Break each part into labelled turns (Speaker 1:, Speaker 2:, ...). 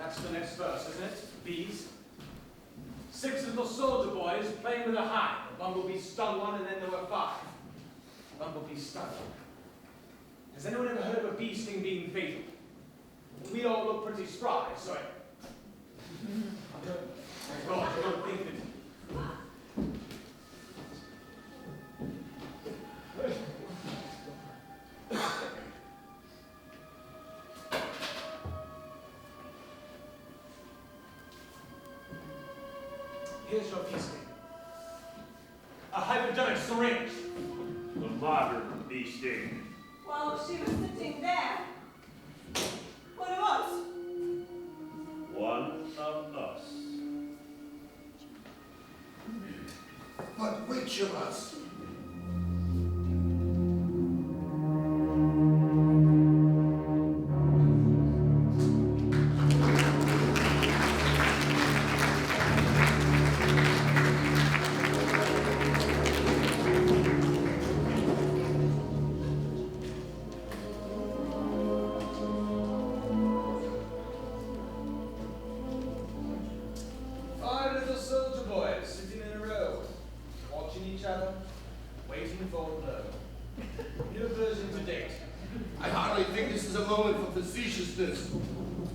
Speaker 1: That's the next verse, isn't it? Bees. 6 little soldier boys playing with a hive. A bumblebee stung one, and then there were 5. Bumblebee stung one. Has anyone ever heard of a bee sting being fatal? We all look pretty spry, so God, you don't think that. Here's your bee sting. A hypodermic syringe.
Speaker 2: The modern bee sting.
Speaker 3: Well, she was sitting there. What of us?
Speaker 2: One of us.
Speaker 4: But which of us?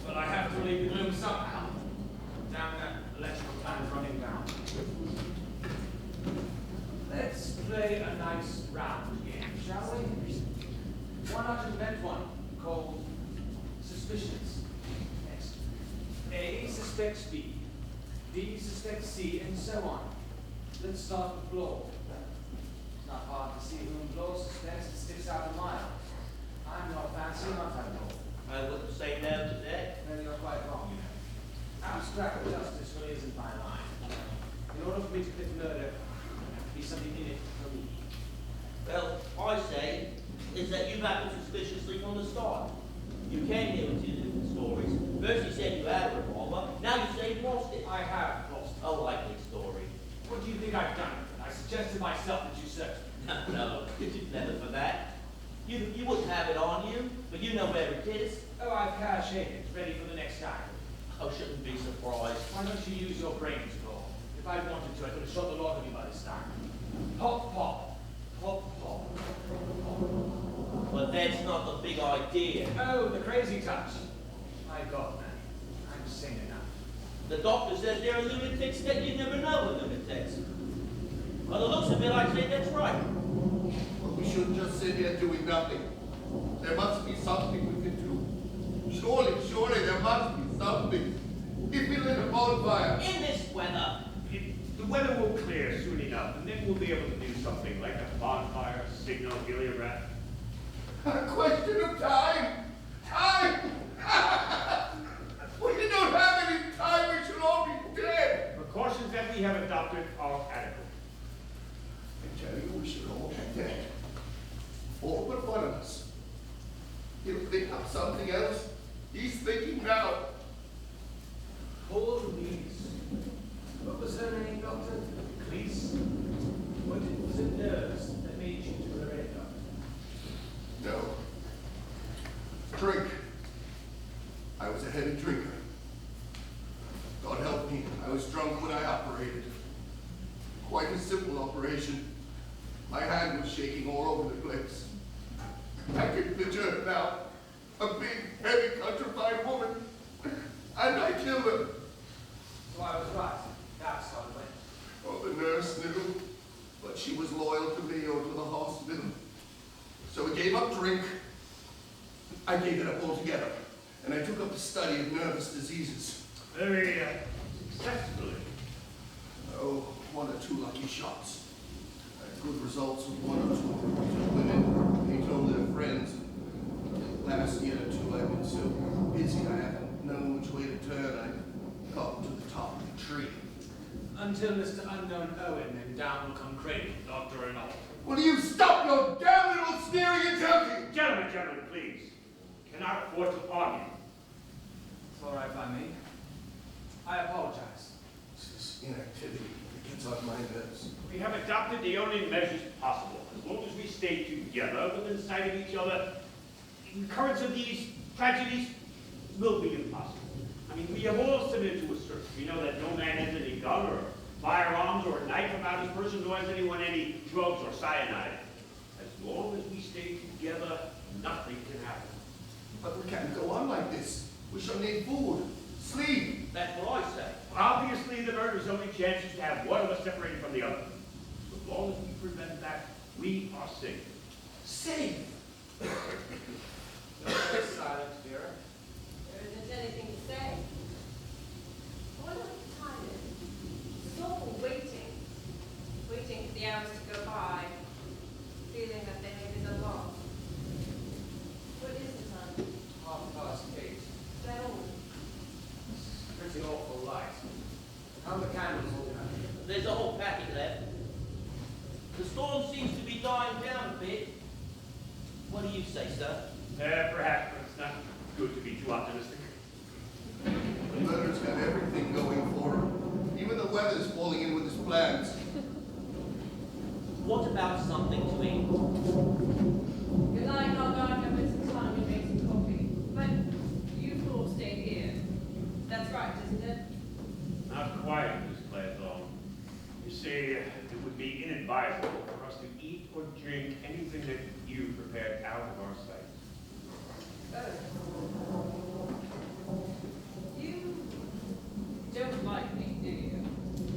Speaker 1: But I have to relieve the gloom somehow. Damn that electrical time's running down. Let's play a nice round game, shall we? Why not invent one called Suspicions? Next. A suspects B, B suspects C, and so on. Let's start with Bloor. It's not hard to see whom Bloor suspects. It sticks out a mile. I'm not fancy enough, I know.
Speaker 5: I wouldn't say no to that.
Speaker 1: No, you're quite wrong, you know. Abstract justice really isn't my line. In order for me to commit murder, there has to be something in it for me.
Speaker 5: Well, I say is that you've acted suspiciously from the start. You came here with 2 different stories. First you said you had a revolver, now you say you lost it.
Speaker 1: I have lost it.
Speaker 5: A likely story.
Speaker 1: What do you think I've done with it? I suggested myself that you search it.
Speaker 5: No, you're too clever for that. You wouldn't have it on you, but you know where it is.
Speaker 1: Oh, I've cached it, ready for the next time.
Speaker 5: I shouldn't be surprised.
Speaker 1: Why don't you use your brains, Bloor? If I'd wanted to, I could have shot the lot of you by this time. Pop, pop. Pop, pop. Pop.
Speaker 5: But that's not the big idea.
Speaker 1: Oh, the crazy touch. My God, man. I'm sane enough.
Speaker 5: The doctor says there are lunatics that you never know are lunatics. By the looks of it, I'd say that's right.
Speaker 4: Well, we shouldn't just sit here doing nothing. There must be something we can do. Surely there must be something. If we lit a bonfire.
Speaker 5: In this weather.
Speaker 2: The weather will clear soon enough, and then we'll be able to do something like a bonfire, signal, heliograph.
Speaker 4: A question of time. Time! We don't have any time. We should all be dead.
Speaker 2: Precautions that we have adopted are adequate.
Speaker 4: I tell you, we should all be dead. All but one of us. He'll think of something else. He's thinking now.
Speaker 1: Poor Louise. What was her name, Doctor? Cleese? Was it nerves that made you to her head, Doctor?
Speaker 4: No. Drink. I was a heavy drinker. God help me, I was drunk when I operated. Quite a simple operation. My hand was shaking all over the place. I get the jerk now. A big, heavy, countrified woman. And I killed her.
Speaker 1: So I was right. That's how it went.
Speaker 4: Oh, the nurse knew. But she was loyal to me or to the hospital. So we gave up drink. I gave it up altogether. And I took up the study of nervous diseases.
Speaker 2: Very successfully.
Speaker 4: Oh, 1 or 2 lucky shots. I had good results with 1 or 2 women. They told their friends. Last year or 2, I've been so busy I haven't known which way to turn. I got to the top of the tree.
Speaker 1: Until Mr. Unknown Owen and down will come Craig, Doctor and all.
Speaker 4: Will you stop your damn little sneering and joking?
Speaker 2: Gentlemen, please. Cannot afford to argue.
Speaker 1: It's all right by me. I apologize.
Speaker 4: This inactivity gets on my nerves.
Speaker 2: We have adopted the only measures possible. As long as we stay together within sight of each other, the recurrence of these tragedies will be impossible. I mean, we have all submitted to a search. We know that no man has any gun or firearms or a knife about his person, nor has anyone any drugs or cyanide. As long as we stay together, nothing can happen.
Speaker 4: But we can't go on like this. We shall need food, sleep.
Speaker 5: That's what I say.
Speaker 2: Obviously, the murder's only chance is to have one of us separated from the other. So long as we prevent that, we are safe.
Speaker 4: Safe.
Speaker 1: Don't stay silent, Vera.
Speaker 3: There isn't anything to say. I wonder what the time is. It's awful waiting. Waiting for the hours to go by. Feeling that they may be so long. What is the time?
Speaker 1: 8:30.
Speaker 3: Is that all?
Speaker 1: Pretty awful light. How are the candles all out?
Speaker 5: There's a whole packet left. The storm seems to be dying down a bit. What do you say, sir?
Speaker 2: Perhaps, but it's not good to be too optimistic.
Speaker 4: The murder's got everything going for him. Even the weather's falling in with his plans.
Speaker 5: What about something to eat?
Speaker 3: Good night, I'll go out and have some time and make some coffee. But you four stay here. That's right, isn't it?
Speaker 2: Not quite, Miss Claiborne. You see, it would be inadvisable for us to eat or drink anything that you prepared out of our sight.
Speaker 3: Oh. You don't like me, do you?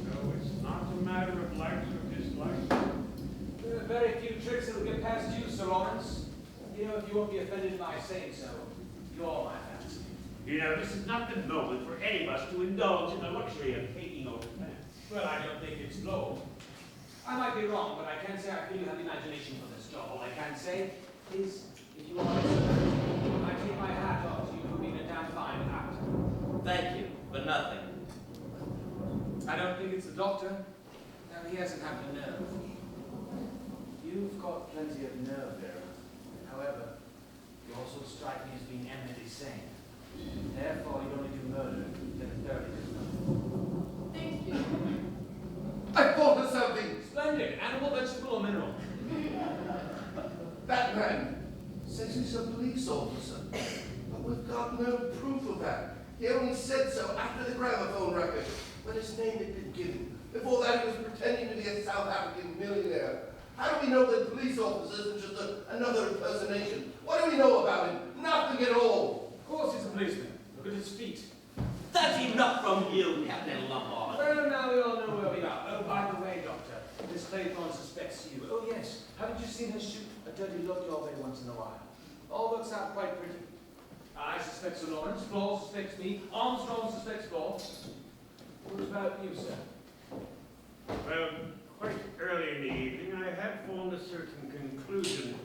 Speaker 2: No, it's not a matter of likes or dislikes.
Speaker 1: There are very few tricks that will get past you, Sir Lawrence. You know, if you won't be offended by saying so, you're my fancy.
Speaker 2: You know, this is not the moment for any of us to indulge in the luxury of taking over plans.
Speaker 1: Well, I don't think it's low. I might be wrong, but I can say I feel you have the imagination for this job. All I can say is, if you are I take my hat off to you for being a damn fine actor.
Speaker 5: Thank you, but nothing.
Speaker 1: I don't think it's the doctor. No, he hasn't had the nerve. You've got plenty of nerve there. However, you also strike me as being eminently sane. Therefore, you only do murder, then thoroughly do nothing.
Speaker 3: Thank you.
Speaker 4: I thought of something.
Speaker 1: Splendid. Animal, vegetable, or mineral?
Speaker 4: That man says he's a police officer, but we've got no proof of that. He only said so after the gramophone record, when his name had been given. Before that, he was pretending to be a South African millionaire. How do we know that police officer isn't just another impersonation? What do we know about him? Nothing at all.
Speaker 1: Of course he's a policeman. Look at his feet.
Speaker 5: That's enough from you, Captain Lombard.
Speaker 1: Well, now we all know where we are. Oh, by the way, Doctor, Miss Claiborne suspects you. Oh, yes. Haven't you seen her shoot a dirty look your way once in a while? All works out quite pretty. I suspect Sir Lawrence. Flaw suspects me. Armstrong suspects Flaw. What about you, sir?
Speaker 2: Well, quite early in the evening, I had formed a certain conclusion. It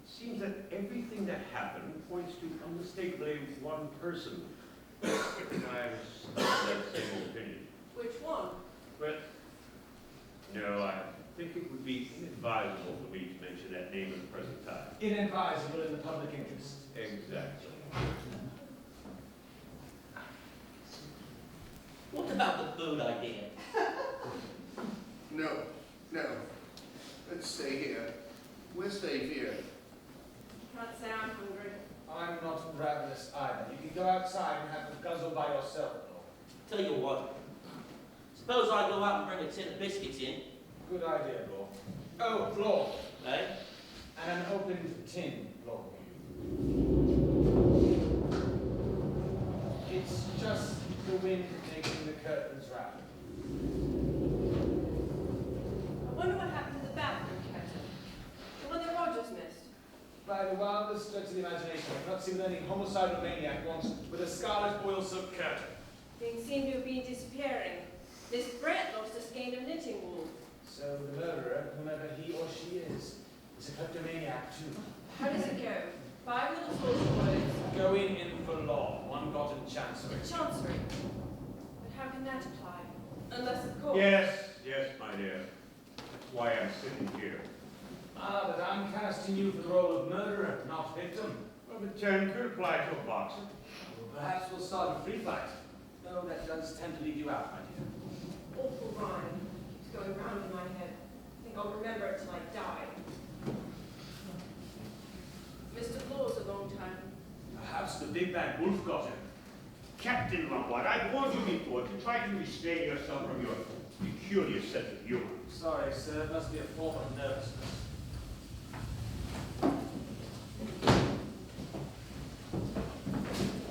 Speaker 2: seems that everything that happened points to unmistakably one person. I was of that same opinion.
Speaker 3: Which one?
Speaker 2: But, no, I think it would be inadvisable for me to mention that name at the present time.
Speaker 1: Inadvisable in the public interest.
Speaker 2: Exactly.
Speaker 5: What about the food idea?
Speaker 4: No, no. Let's stay here. We're safe here.
Speaker 3: Can't say I'm hungry.
Speaker 1: I'm not ravenous either. You can go outside and have a guzzle by yourself, though.
Speaker 5: Tell you what. Suppose I go out and bring a tin of biscuits in,
Speaker 1: Good idea, Flaw. Oh, Flaw.
Speaker 5: eh?
Speaker 1: And an opened tin, Flaw. It's just the wind making the curtains rattle.
Speaker 3: I wonder what happened to the bathroom curtain. The one that Rogers missed.
Speaker 1: By the wildest stretch of the imagination, I've not seen any homicidal maniac once with a scarlet oil silk curtain.
Speaker 3: Things seem to have been disappearing. Miss Brett lost a skein of knitting wool.
Speaker 1: So the murderer, whomever he or she is a kleptomaniac too.
Speaker 3: How does it go? 5 little social words.
Speaker 1: Going in for law, one got in chancery.
Speaker 3: Chancery. But how can that apply? Unless, of course.
Speaker 2: Yes, my dear. That's why I'm sitting here.
Speaker 1: Ah, but I'm casting you for the role of murderer, not victim.
Speaker 2: Well, the term could apply to a boxer.
Speaker 1: Well, perhaps we'll start a free fight. No, that does tend to leave you out, my dear.
Speaker 3: Awful rhyme. It's going round in my head. I think I'll remember it till I die. Mr. Flaw's a long time.
Speaker 1: Perhaps the big bad wolf got him.
Speaker 2: Captain Lombard, I've warned you before to try to restrain yourself from your peculiar sense of humor.
Speaker 1: Sorry, sir. It must be a form of nervousness.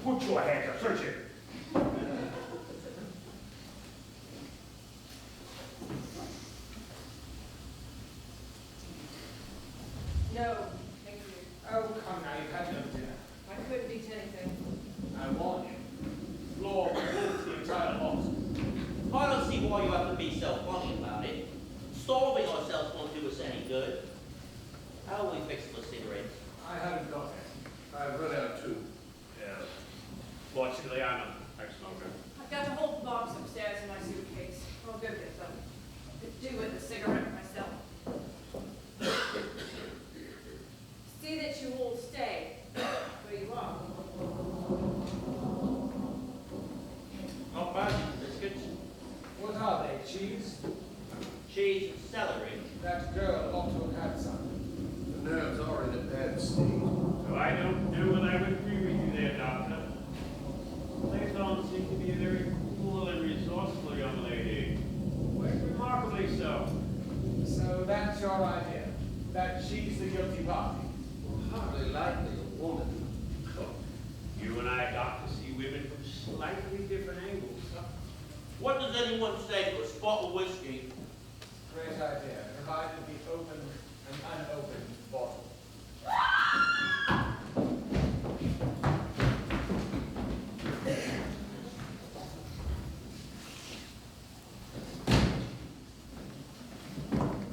Speaker 2: Put your hands up, search it.
Speaker 3: No, thank you.
Speaker 1: Oh, come now. You've had no dinner.
Speaker 3: I couldn't eat anything.
Speaker 1: I warn you. Floor will lift the entire lot.
Speaker 5: I don't see why you have to be so funny about it. Starving ourselves won't do us any good. How will we fix the cigarettes?
Speaker 1: I haven't got it.
Speaker 4: I've run out too.
Speaker 2: Yeah. Fortunately, I'm a smoker.
Speaker 3: I've got a whole box upstairs in my suitcase. I'll go get them. Could do with a cigarette myself. See that you all stay where you are.
Speaker 5: Not bad, biscuits.
Speaker 1: What are they? Cheese?
Speaker 5: Cheese and celery.
Speaker 1: That girl ought to have had some.
Speaker 4: The nerves are in a bad state.
Speaker 2: So I don't know whether I would agree with you there, Doctor. Attwn seems to be a very cool and resourceful young lady. Quite remarkably so.
Speaker 1: So that's your idea? That she's the guilty party?
Speaker 4: Hardly likely a woman.
Speaker 2: You and I, Doctor, see women from slightly different angles.
Speaker 5: What does anyone say to a spot of whiskey?
Speaker 1: Great idea, provided we open an unopened bottle.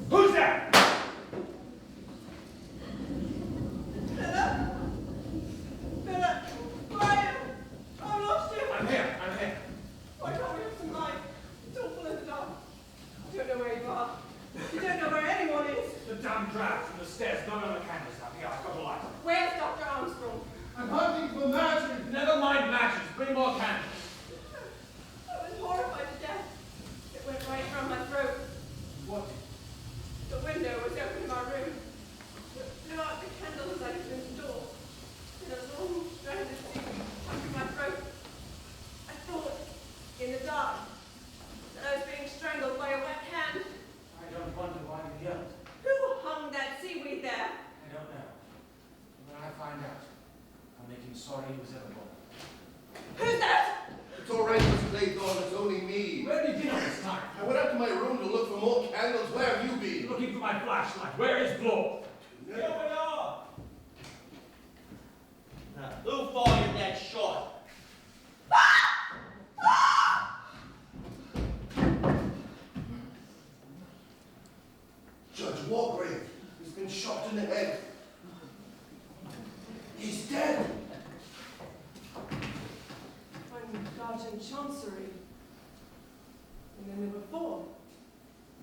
Speaker 2: Who's that?
Speaker 3: Philip! Brian! I lost you!
Speaker 1: I'm here, I'm here.
Speaker 3: Why can't we have some light? It's awful in the dark. I don't know where you are. You don't know where anyone is.
Speaker 1: The damn draft from the stairs, none of the candles out here. I've got a light.
Speaker 3: Where's Dr. Armstrong?
Speaker 4: I'm hunting for matches.
Speaker 1: Never mind matches, bring more candles.
Speaker 3: I was horrified to death. It went right from my throat.
Speaker 1: What?
Speaker 3: The window was open in my room. Blew out the candle as I opened the door. And a long strand of steam stuck in my throat. I thought, in the dark, that I was being strangled by a wet hand.
Speaker 1: I don't wonder why you yelled.
Speaker 3: Who hung that seaweed there?
Speaker 1: I don't know. When I find out, I'll make him sorry he was ever born.
Speaker 3: Who's that?
Speaker 4: It's all right, Miss Claythorne. It's only me.
Speaker 1: Where have you been all this time?
Speaker 4: I went up to my room to look for more candles. Where have you been?
Speaker 1: Looking for my flashlight. Where is Blore?
Speaker 5: Here we are. Now, who fired that shot?
Speaker 4: Judge Walgrave. He's been shot in the head. He's dead.
Speaker 3: I'm Sergeant Chancery. And then there were four.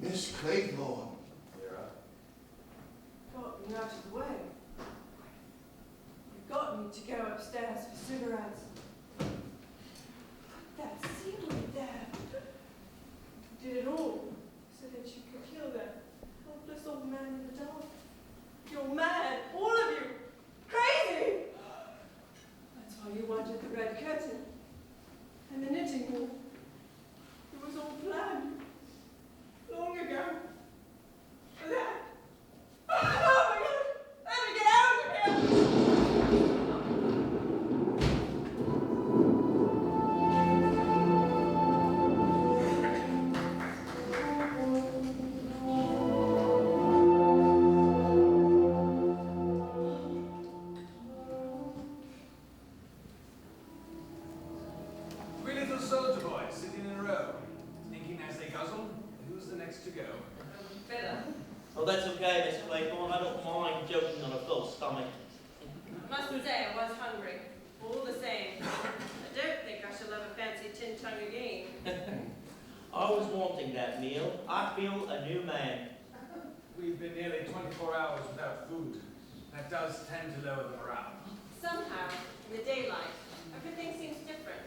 Speaker 4: Miss Claythorne.
Speaker 3: Got me out of the way. You got me to go upstairs for cigarettes. Put that seaweed there. Did it all so that you could kill that helpless old man in the dark. You're mad, all of you. Crazy! That's why you wanted the red curtain and the knitting wall. It was all planned long ago. For that. Oh my God! Let me get out of here!
Speaker 1: Three little soldier boys sitting in a row, thinking as they guzzle, who's the next to go?
Speaker 3: Philip.
Speaker 5: Oh, that's okay, Miss Claythorne. I don't mind joking on a full stomach.
Speaker 3: I must say I was hungry. All the same. I don't think I shall have a fancy tin tongue again.
Speaker 5: I was wanting that meal. I feel a new man.
Speaker 1: We've been nearly 24 hours without food. That does tend to lower the morale.
Speaker 3: Somehow, in the daylight, everything seems different.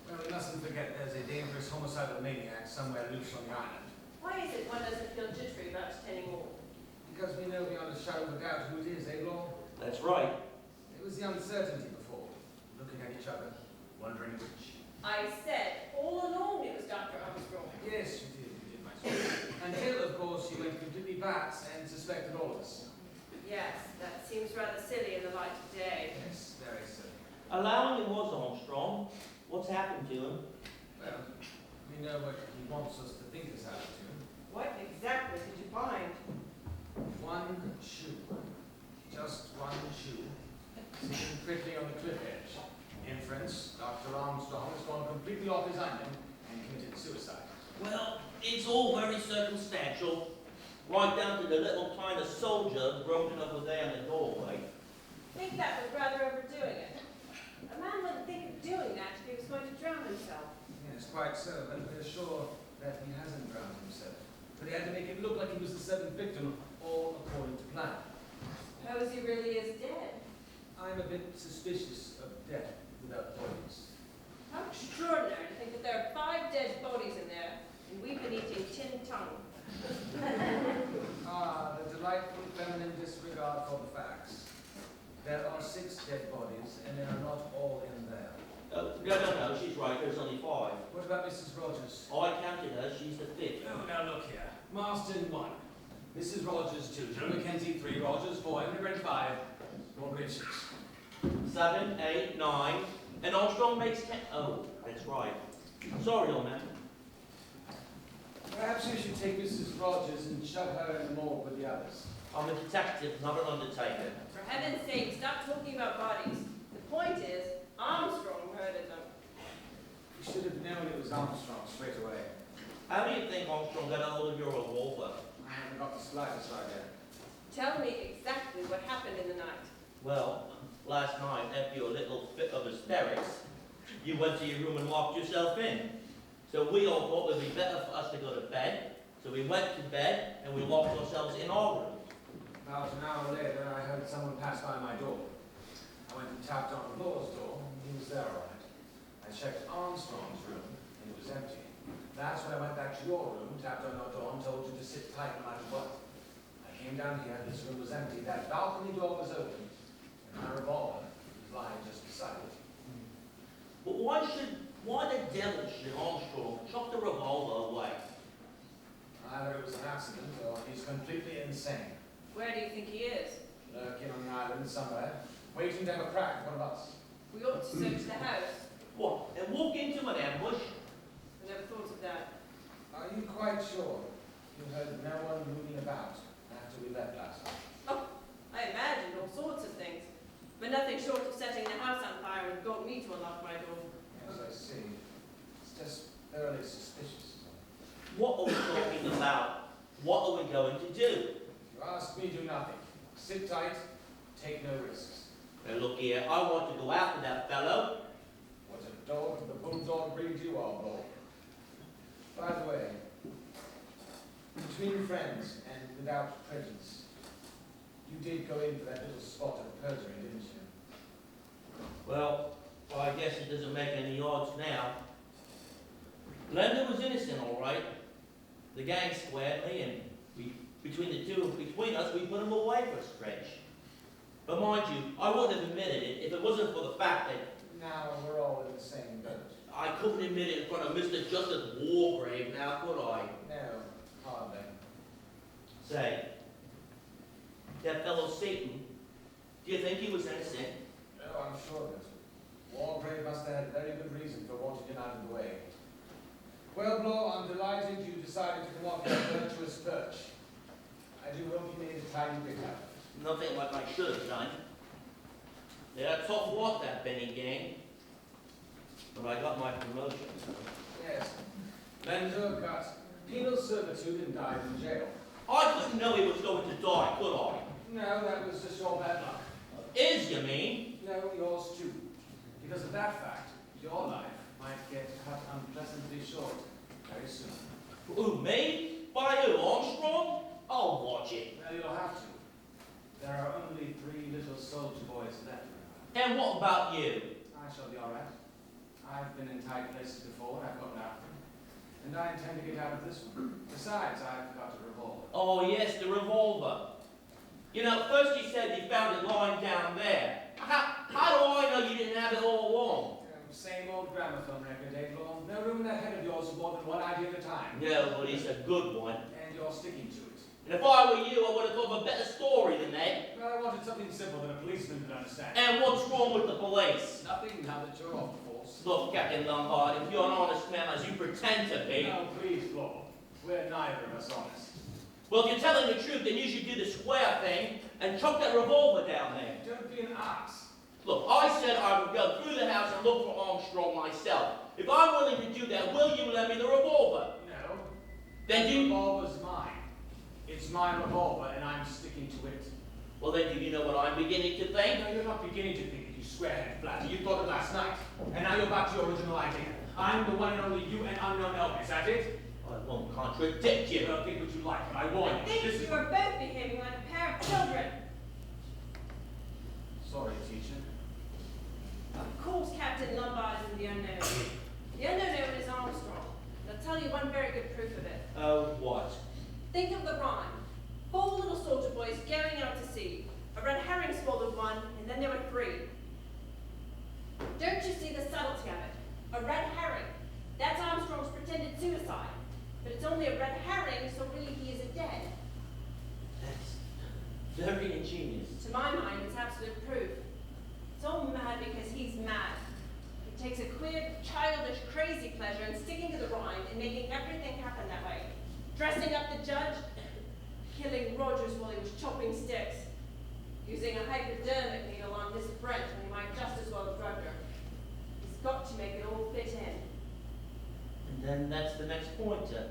Speaker 1: Well, we mustn't forget there's a dangerous homicidal maniac somewhere loose on the island.
Speaker 3: Why is it one doesn't feel jittery about it anymore?
Speaker 1: Because we know beyond a shadow of a doubt who it is, eh, Lord?
Speaker 5: That's right.
Speaker 1: It was the uncertainty before, looking at each other, wondering which.
Speaker 3: I said all along it was Dr. Armstrong.
Speaker 1: Yes, you did, my son. And Hill, of course, you went completely bat and suspected all of us.
Speaker 3: Yes, that seems rather silly in the light of day.
Speaker 1: Yes, very silly.
Speaker 5: Allowing it was Armstrong, what's happened to him?
Speaker 1: Well, we know what he wants us to think has happened to him.
Speaker 3: What exactly did you find?
Speaker 1: One shoe. Just one shoe. Sitting prettily on the cliff edge. Inference, Dr. Armstrong has gone completely off his onion and committed suicide.
Speaker 5: Well, it's all very circumstantial. Right down to the little tiny soldier broken over there in the doorway.
Speaker 3: I think that was rather overdoing it. A man wouldn't think of doing that if he was going to drown himself.
Speaker 1: Yes, quite so, but we're sure that he hasn't drowned himself. But he had to make it look like he was the seventh victim, all according to plan.
Speaker 3: Suppose he really is dead.
Speaker 1: I'm a bit suspicious of death without bodies.
Speaker 3: How extraordinary to think that there are 5 dead bodies in there, and we've been eating tin tongue.
Speaker 1: Ah, the delightful feminine disregard for the facts. There are 6 dead bodies, and they are not all in there.
Speaker 5: No, she's right, there's only 5.
Speaker 1: What about Mrs. Rogers?
Speaker 5: I counted her, she's the 5th.
Speaker 1: Oh, now look here. Marston 1. Mrs. Rogers 2. Joe Mackenzie 3. Rogers 4. Immigrant 5. Broadbridge 6.
Speaker 5: 7, 8, 9, and Armstrong makes 10. Oh, that's right. Sorry, old man.
Speaker 1: Perhaps you should take Mrs. Rogers and shove her in the morgue with the others.
Speaker 5: I'm a detective, not an undertaker.
Speaker 3: For heaven's sake, stop talking about bodies. The point is, Armstrong murdered them.
Speaker 1: You should have known it was Armstrong straight away.
Speaker 5: How do you think Armstrong got a hold of your revolver?
Speaker 1: I haven't got the slightest idea.
Speaker 3: Tell me exactly what happened in the night.
Speaker 5: Well, last night, after your little fit of hysterics, you went to your room and locked yourself in. So we all thought it would be better for us to go to bed. So we went to bed and we locked ourselves in our room.
Speaker 1: About an hour later, I heard someone pass by my door. I went and tapped on the Law's door, and he was there all right. I checked Armstrong's room, and it was empty. That's when I went back to your room, tapped on your door, and told you to sit tight no matter what. I came down here, this room was empty, that balcony door was open, and my revolver was lying just beside it.
Speaker 5: But why the devil should Armstrong chuck the revolver away?
Speaker 1: Either it was an accident, or he's completely insane.
Speaker 3: Where do you think he is?
Speaker 1: Lurking on the island somewhere, waiting to have a crack at one of us.
Speaker 3: We ought to search the house.
Speaker 5: What, and walk into an ambush?
Speaker 3: I never thought of that.
Speaker 1: Are you quite sure you heard no one moving about after we left last night?
Speaker 3: Oh, I imagined all sorts of things. But nothing short of setting the house on fire would have got me to unlock my door.
Speaker 1: Yes, I see. It's just thoroughly suspicious.
Speaker 5: What are we talking about? What are we going to do?
Speaker 1: If you ask me, do nothing. Sit tight, take no risks.
Speaker 5: Now look here, I want to go after that fellow.
Speaker 1: What a dog of the bulldog breed you are, Bo. By the way, between friends and without prejudice, you did go in for that little spot of perjury, didn't you?
Speaker 5: Well, I guess it doesn't make any odds now. Glenda was innocent, all right. The gang squared me, and between us, we put him away for a stretch. But mind you, I wouldn't have admitted it if it wasn't for the fact that
Speaker 1: Now we're all in the same boat.
Speaker 5: I couldn't admit it in front of Mr. Justice Wargrave, now could I?
Speaker 1: No, hardly.
Speaker 5: Say, that fellow Satan, do you think he was innocent?
Speaker 1: Oh, I'm sure of it. Wargrave must have had a very good reason for wanting him out of the way. Well, Blow, I'm delighted you decided to come off your virtuous perch. I do hope you made a tiny bit out of it.
Speaker 5: Nothing like I should have done. They're a tough walk, that Benny gang. But I got my promotion.
Speaker 1: Yes. Bender got penal servitude and died in jail.
Speaker 5: I couldn't know he was going to die, could I?
Speaker 1: No, that was just your bad luck.
Speaker 5: Is, you mean?
Speaker 1: No, yours too. Because of that fact, your life might get cut unpleasantly short very soon.
Speaker 5: Who, me? By who, Armstrong? I'll watch it.
Speaker 1: Well, you'll have to. There are only 3 little soldier boys left.
Speaker 5: And what about you?
Speaker 1: I shall be all right. I've been in tight places before, and I've gotten out of them. And I intend to get out of this one. Besides, I've got a revolver.
Speaker 5: Oh, yes, the revolver. You know, first you said you found it lying down there. How do I know you didn't have it all along?
Speaker 1: Same old gramophone record, Attwn. No room in that head of yours for more than one idea at a time.
Speaker 5: Yeah, but it's a good one.
Speaker 1: And you're sticking to it.
Speaker 5: And if I were you, I would have thought of a better story than that.
Speaker 1: Well, I wanted something simple that a policeman could understand.
Speaker 5: And what's wrong with the police?
Speaker 1: Nothing now that you're off the force.
Speaker 5: Look, Captain Lombard, if you're an honest man as you pretend to be...
Speaker 1: No, please, Flo. We're neither of us honest.
Speaker 5: Well, if you're telling the truth, then you should do the square thing and chuck that revolver down there.
Speaker 1: Don't be an ass.
Speaker 5: Look, I said I would go through the house and look for Armstrong myself. If I'm willing to do that, will you lend me the revolver?
Speaker 1: No.
Speaker 5: Then
Speaker 1: The
Speaker 5: you...
Speaker 1: revolver's mine. It's my revolver, and I'm sticking to it.
Speaker 5: Well, then do you know what I'm beginning to think?
Speaker 1: No, you're not beginning to think it, you squarehead flatter. You thought it last night. And now you're back to your original idea. I'm the one and only you and unknown Elvis. Is that it?
Speaker 5: I won't contradict
Speaker 1: You
Speaker 5: you.
Speaker 1: don't think what you like, but I warn
Speaker 3: I
Speaker 1: you.
Speaker 3: think
Speaker 1: This is...
Speaker 3: you are both behaving like a pair of children.
Speaker 1: Sorry, teacher.
Speaker 3: Of course, Captain Lombard isn't the unknown. The unknown is Armstrong. And I'll tell you one very good proof of it.
Speaker 5: Oh, what?
Speaker 3: Think of the rhyme. 4 little soldier boys going out to sea. A red herring swallowed one, and then there were 3. Don't you see the subtlety of it? A red herring. That's Armstrong's pretended suicide. But it's only a red herring, so really he isn't dead.
Speaker 5: That's very ingenious.
Speaker 3: To my mind, it's absolute proof. It's all mad because he's mad. He takes a queer, childish, crazy pleasure in sticking to the rhyme and making everything happen that way. Dressing up the judge, killing Rogers while he was chopping sticks, using a hypodermic needle on Miss Brent when he might just as well have drugged her. He's got to make it all fit in.
Speaker 5: And then that's the next pointer.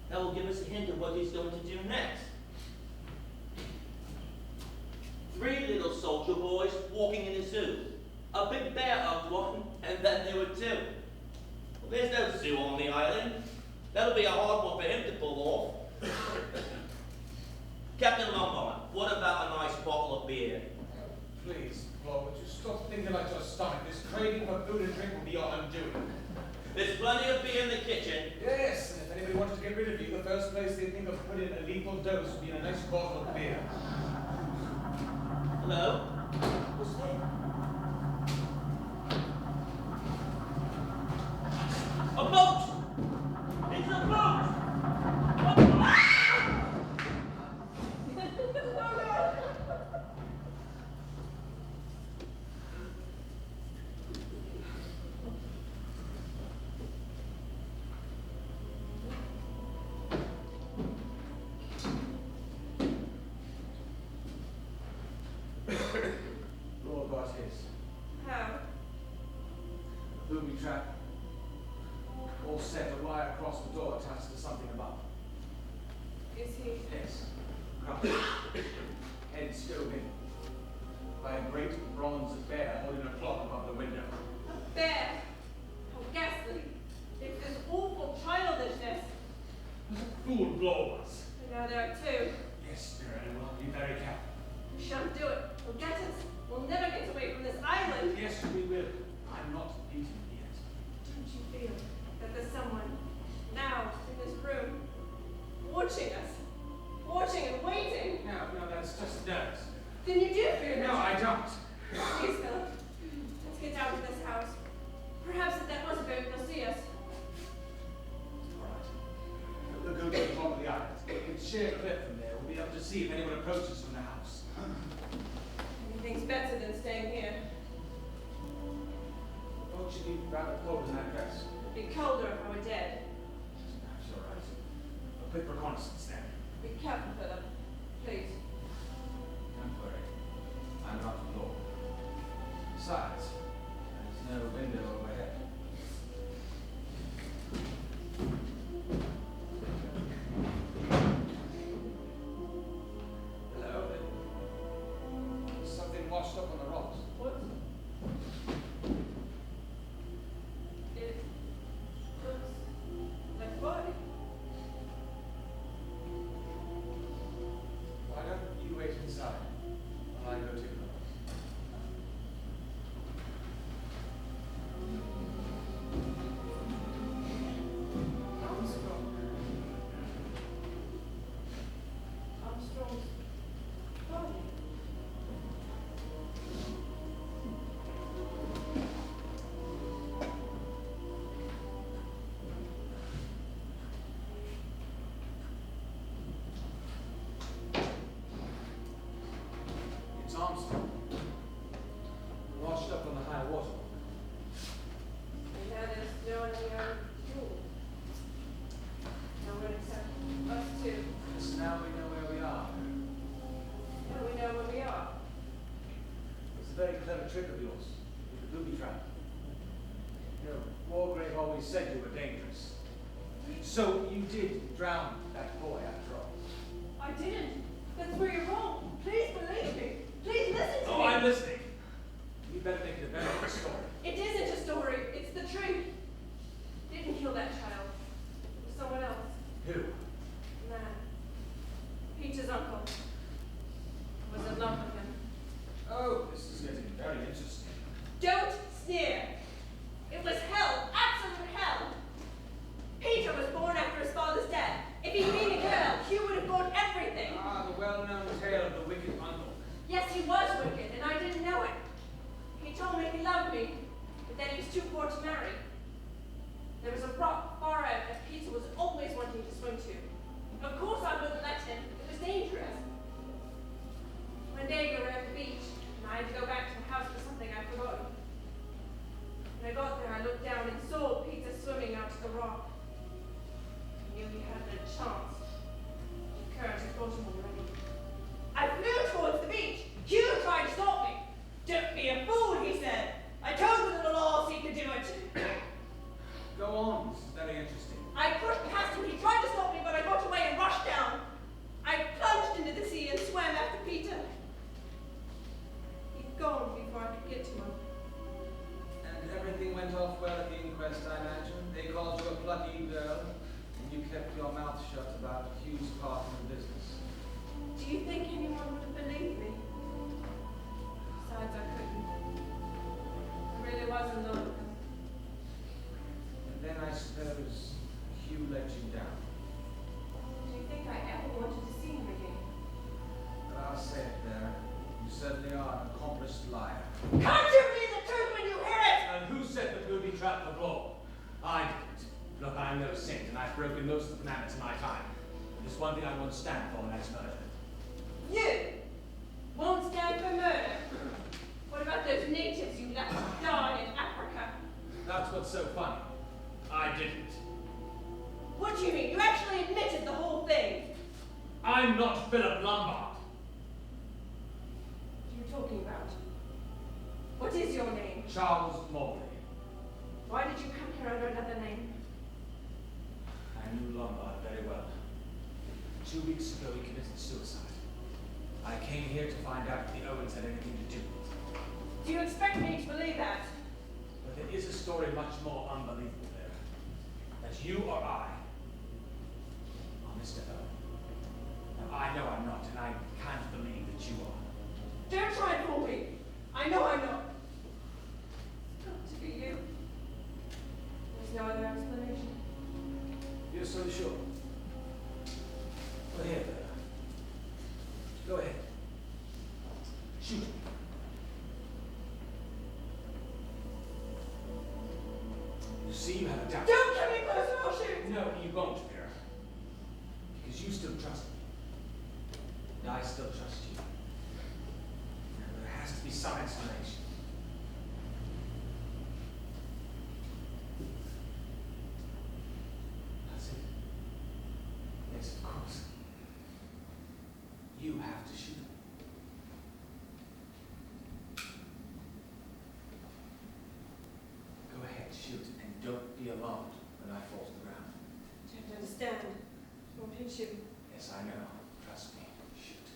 Speaker 5: That will give us a hint of what he's going to do next. 3 little soldier boys walking in a zoo. A big bear hugged one, and then there were 2. Well, there's no zoo on the island. That'll be a hard one for him to pull off. Captain Lombard, what about a nice bottle of beer?
Speaker 1: Please, Flo, would you stop thinking like your stomach? This craving for food and drink will be your undoing.
Speaker 5: There's plenty of beer in the kitchen.
Speaker 1: Yes, and if anybody wanted to get rid of you, the first place they'd think of putting a lethal dose would be in a nice bottle of beer.
Speaker 5: Hello? What's that? A boat! It's a boat!
Speaker 1: Lord got his.
Speaker 3: How?
Speaker 1: Booby trap. All set, a wire across the door attached to something above.
Speaker 3: Is he?
Speaker 1: Yes. Crouched. Head stove in. By a great bronze bear holding a clock above the window.
Speaker 3: A bear? How ghastly. It's this awful childishness.
Speaker 1: Fool blow us.
Speaker 3: And now there are 2.
Speaker 1: Yes, Spirit, and we'll be very careful.
Speaker 3: We shan't do it. He'll get us. We'll never get away from this island.
Speaker 1: Yes, we will. I'm not beaten yet.
Speaker 3: Don't you feel that there's someone now in this room watching us? Watching and waiting?
Speaker 1: No, that's just nerves.
Speaker 3: Then you do fear
Speaker 1: No, I don't.
Speaker 3: Please, Philip. Let's get out of this house. Perhaps if that was a boat, they'll see us.
Speaker 1: All right. We'll go to the top of the island. We can share a cliff from there. We'll be able to see if anyone approaches from the house.
Speaker 3: Anything's better than staying here.
Speaker 1: Won't you be rather cold in that dress?
Speaker 3: It'd be colder if I were dead.
Speaker 1: That's all right. A quick reconnaissance then.
Speaker 3: Be careful, Philip. Please.
Speaker 1: Don't worry. I'm not the law. Besides, there's no window overhead. Hello. There's something washed up on the rocks.
Speaker 3: What? It looks like a body.
Speaker 1: Why don't you wait inside while I go take a look? trick of yours with the booby trap. You know, Wargrave always said you were dangerous. So you did drown that boy after all.
Speaker 3: I didn't. That's where you're wrong. Please believe me. Please listen to me.
Speaker 1: Oh, I'm listening. You better make it a very good story.
Speaker 3: It isn't a story. It's the truth. Didn't kill that child. It was someone else.
Speaker 1: Who?
Speaker 3: Man. Peter's uncle. Was in love with him.
Speaker 1: Oh, this is getting very interesting.
Speaker 3: Don't sneer. It was hell. Absolute hell. Peter was born after his father's death. If he'd been a girl, Hugh would have bought everything.
Speaker 1: Ah, the well-known tale of the wicked uncle.
Speaker 3: Yes, he was wicked, and I didn't know it. He told me he loved me, but that he was too poor to marry. There was a rock far out that Peter was always wanting to swim to. Of course I wouldn't let him. It was dangerous. One day we were at the beach, and I had to go back to the house for something I'd forgotten. When I got there, I looked down and saw Peter swimming out to the rock. I knew he hadn't a chance. The current had got him already. I flew towards the beach. Hugh tried to stop me. Don't be a fool, he said. I told the little horse he could do it.
Speaker 1: Go on, this is very interesting.
Speaker 3: I pushed past him. He tried to stop me, but I got away and rushed down. I plunged into the sea and swam after Peter. He'd gone before I could get to him.
Speaker 1: And everything went off well at the inquest, I imagine. They called you a plucky girl, and you kept your mouth shut about Hugh's part in the business.
Speaker 3: Do you think anyone would have believed me? Besides, I couldn't. I really was in love with him.
Speaker 1: And then I suppose Hugh let you down.
Speaker 3: Do you think I ever wanted to see him again?
Speaker 1: But I'll say it there. You certainly are an accomplished liar.
Speaker 3: Can't you read the truth when you hear it?
Speaker 1: And who set the booby trap for Bull? I didn't. Look, I'm no saint, and I've broken most of the commandments in my time. There's one thing I won't stand for, and that's murder.
Speaker 3: You won't stand for murder. What about those natives you left to die in Africa?
Speaker 1: That's what's so funny. I didn't.
Speaker 3: What do you mean? You actually admitted the whole thing.
Speaker 1: I'm not Philip Lombard.
Speaker 3: What are you talking about? What is your name?
Speaker 1: Charles Morley.
Speaker 3: Why did you come here under another name?
Speaker 1: I knew Lombard very well. 2 weeks ago, he committed suicide. I came here to find out if the Owens had anything to do with it.
Speaker 3: Do you expect me to believe that?
Speaker 1: But there is a story much more unbelievable there. That you or I are Mr. Owen. Now, I know I'm not, and I can't believe that you are.
Speaker 3: Don't try and fool me. I know I'm not. It's got to be you. There's no other explanation.
Speaker 1: You're so sure? Well, here, go ahead. Shoot me. You see, you have a doubt.
Speaker 3: Don't come in close or I'll shoot!
Speaker 1: No, you won't, Vera. Because you still trust me. And I still trust you. And there has to be some explanation. That's it. Yes, of course. You have to shoot me. Go ahead, shoot, and don't be alarmed when I fall to the ground.
Speaker 3: I don't understand. I won't hit you.
Speaker 1: Yes, I know. Trust me. Shoot.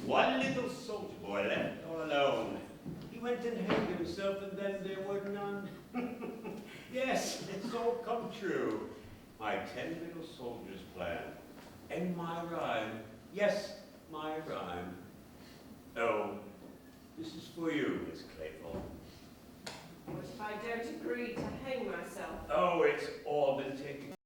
Speaker 2: One little soldier boy left all alone. He went and hanged himself, and then there were none. Yes, it's all come true. My 10 little soldiers plan. And my rhyme. Yes, my rhyme. Oh, this is for you, Miss Claypool.
Speaker 3: What if I don't agree to hang myself?
Speaker 2: Oh, it's